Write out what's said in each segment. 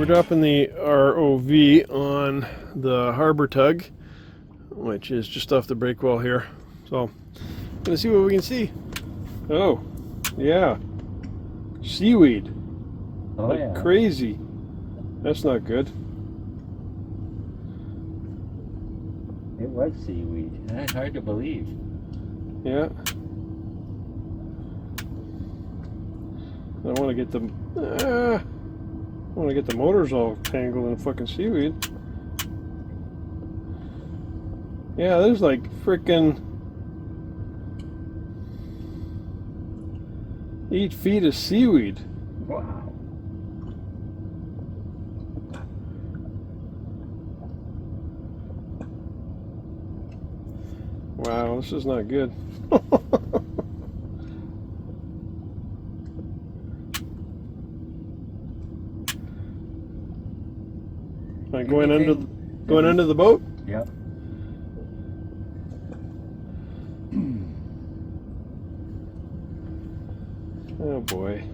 we're dropping the ROV on the Harbour tug, which is just off the break wall here. So, gonna see what we can see. Oh, yeah, seaweed. Oh, like yeah. Crazy. That's not good. It was seaweed. That's hard to believe. Yeah. I want to get the motors all tangled in fucking seaweed. Yeah, there's like frickin' 8 feet of seaweed. Wow. Wow, this is not good. Am I going under the boat? Yep. Oh boy.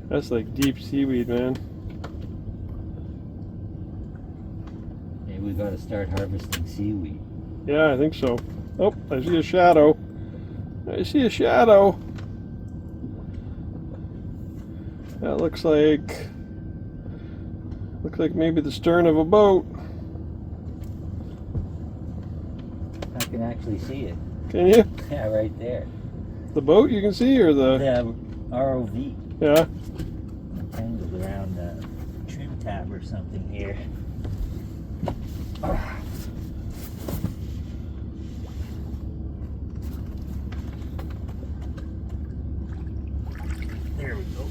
That's like deep seaweed, man. Maybe we got to start harvesting seaweed. Yeah, I think so. Oh, I see a shadow. I see a shadow. That looks like maybe the stern of a boat. I can actually see it. Can you? Yeah, right there. The boat you can see, or the ROV. Yeah. Tangled around the trim tab or something here. There we go.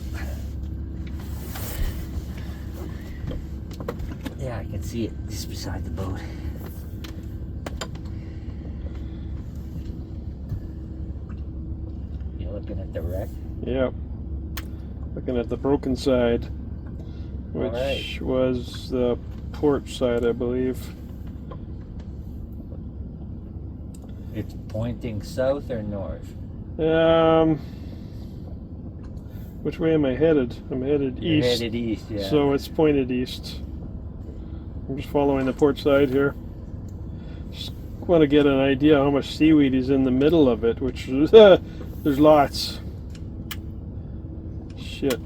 Yeah, I can see it just beside the boat. You looking at the wreck? Yeah. Looking at the broken side, which was the port side, I believe. It's pointing south or north? Which way am I headed? I'm headed You're east. headed east, yeah. So it's pointed east. I'm just following the port side here. Just want to get an idea how much seaweed is in the middle of it, which is, there's lots. Shit.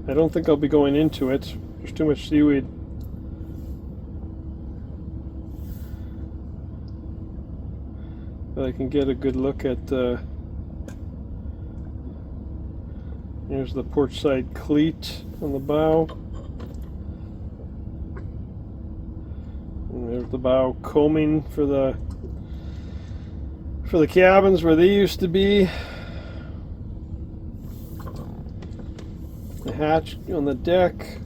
I don't think I'll be going into it. There's too much seaweed. But I can get a good look at here's the port side cleat on the bow. And there's the bow combing for the cabins where they used to be. The hatch on the deck.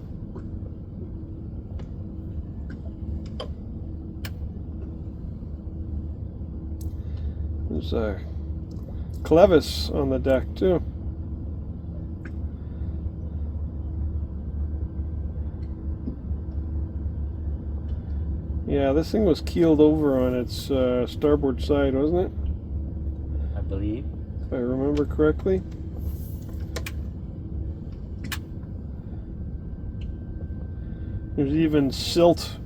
There's a clevis on the deck too. Yeah, this thing was keeled over on its starboard side, wasn't it? I believe. If I remember correctly. There's even silt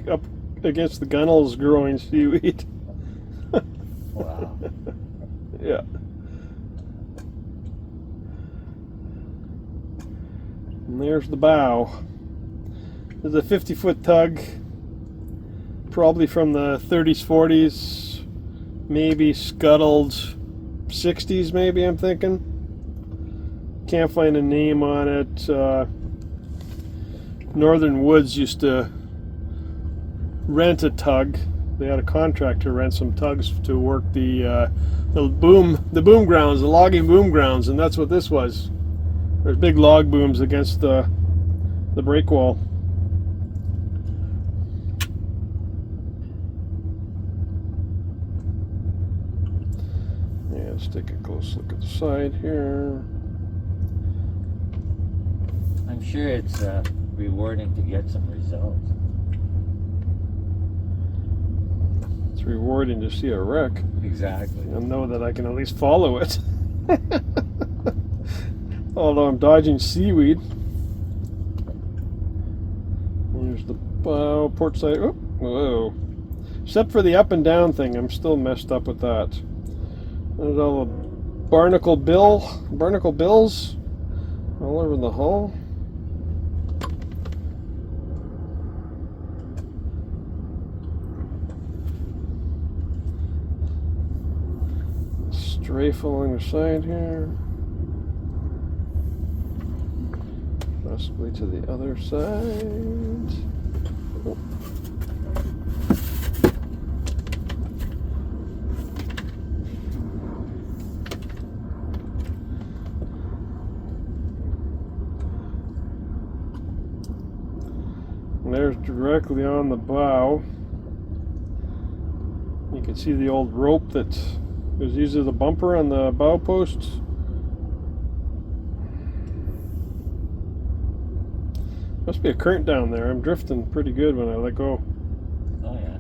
up against the gunnels growing seaweed. Wow. Yeah. And there's the bow. There's a 50-foot tug, probably from the 30s, 40s, maybe scuttled 60s, maybe, I'm thinking. Can't find a name on it. Northern Woods used to rent a tug. They had a contract to rent some tugs to work the boom grounds, the logging boom grounds, and that's what this was. There's big log booms against the break wall. Yeah, let's take a close look at the side here. I'm sure it's rewarding to get some results. It's rewarding to see a wreck Exactly. and know that I can at least follow it. Although I'm dodging seaweed. There's the bow, port side. Oh, whoa. Except for the up and down thing, I'm still messed up with that. There's all the barnacle bills all over the hull. Strafe along the side here. Possibly to the other side. Oh. And there's directly on the bow. You can see the old rope that was usually the bumper on the bow posts. Must be a current down there. I'm drifting pretty good when I let go. Oh yeah.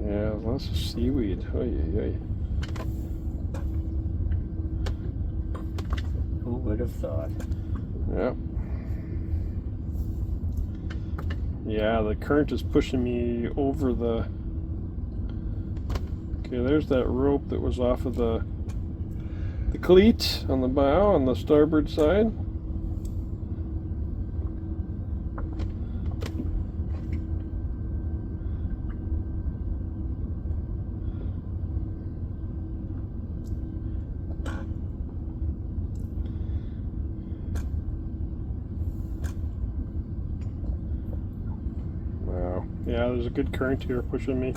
Yeah, lots of seaweed. Oy, oy, oy. Who would have thought? Yeah. Yeah, the current is pushing me over the... Okay, there's that rope that was off of the cleat on the bow on the starboard side. Wow. Yeah, there's a good current here pushing me.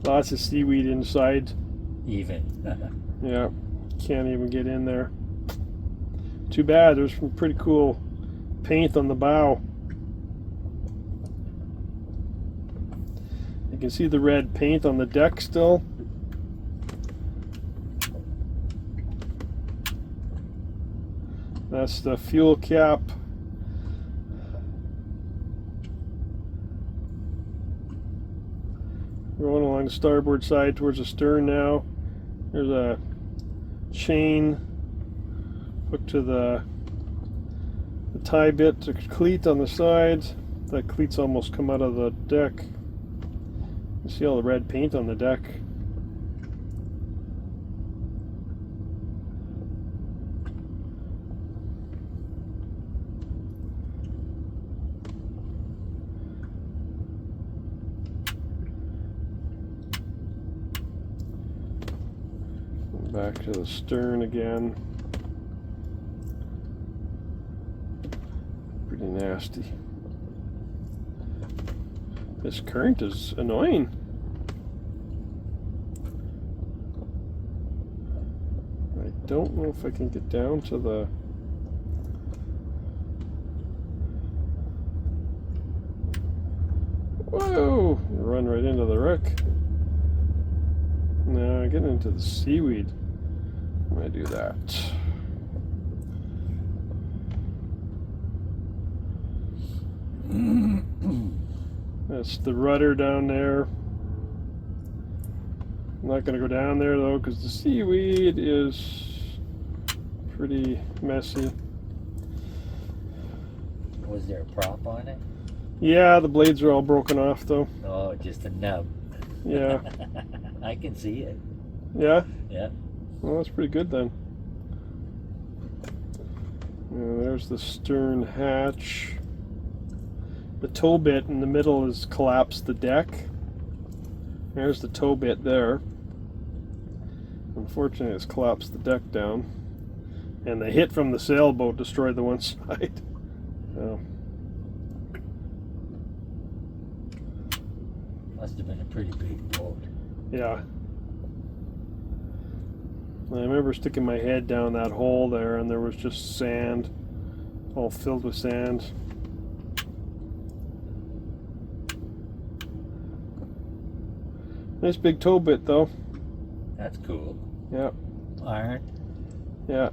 Lots of seaweed inside. Even. Yeah, can't even get in there. Too bad, there's some pretty cool paint on the bow. You can see the red paint on the deck still. That's the fuel cap. Going along the starboard side towards the stern now. There's a chain hooked to the tie bit to cleat on the side. That cleat's almost come out of the deck. You see all the red paint on the deck. Back to the stern again. Pretty nasty. This current is annoying. I don't know if I can get down to the... Whoa! Run right into the wreck. No, I get into the seaweed. I'm gonna do that. That's the rudder down there. I'm not gonna go down there though because the seaweed is pretty messy. Was there a prop on it? Yeah, the blades are all broken off though. Oh, just a nub. Yeah. I can see it. Yeah? Yeah. Well, that's pretty good then. And there's the stern hatch. The tow bit in the middle has collapsed the deck. There's the tow bit there. Unfortunately, it's collapsed the deck down. And the hit from the sailboat destroyed the one side. Oh. Must have been a pretty big boat. Yeah. I remember sticking my head down that hole there and there was just sand, all filled with sand. Nice big tow bit though. That's cool. Yeah. Iron. Yeah.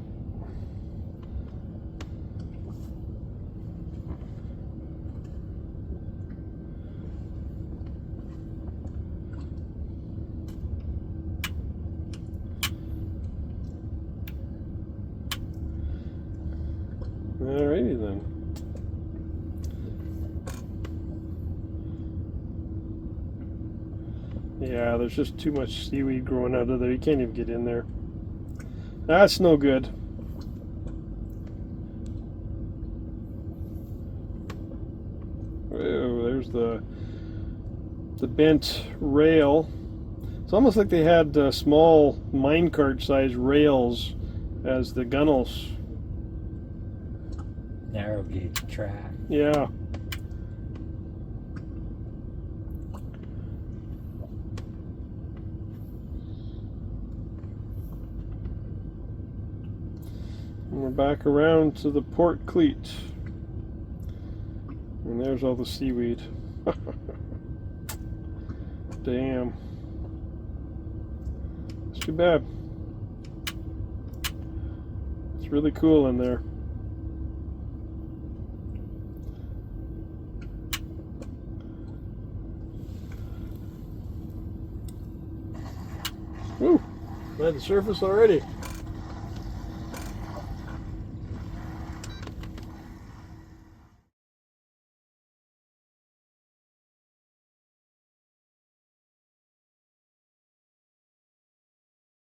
Alrighty then. Yeah, there's just too much seaweed growing out of there. You can't even get in there. That's no good. Oh, there's the bent rail. It's almost like they had small minecart size rails as the gunnels. Narrow gauge track. Yeah. And we're back around to the port cleat. And there's all the seaweed. Damn. It's too bad. It's really cool in there. Woo! I'm at the surface already.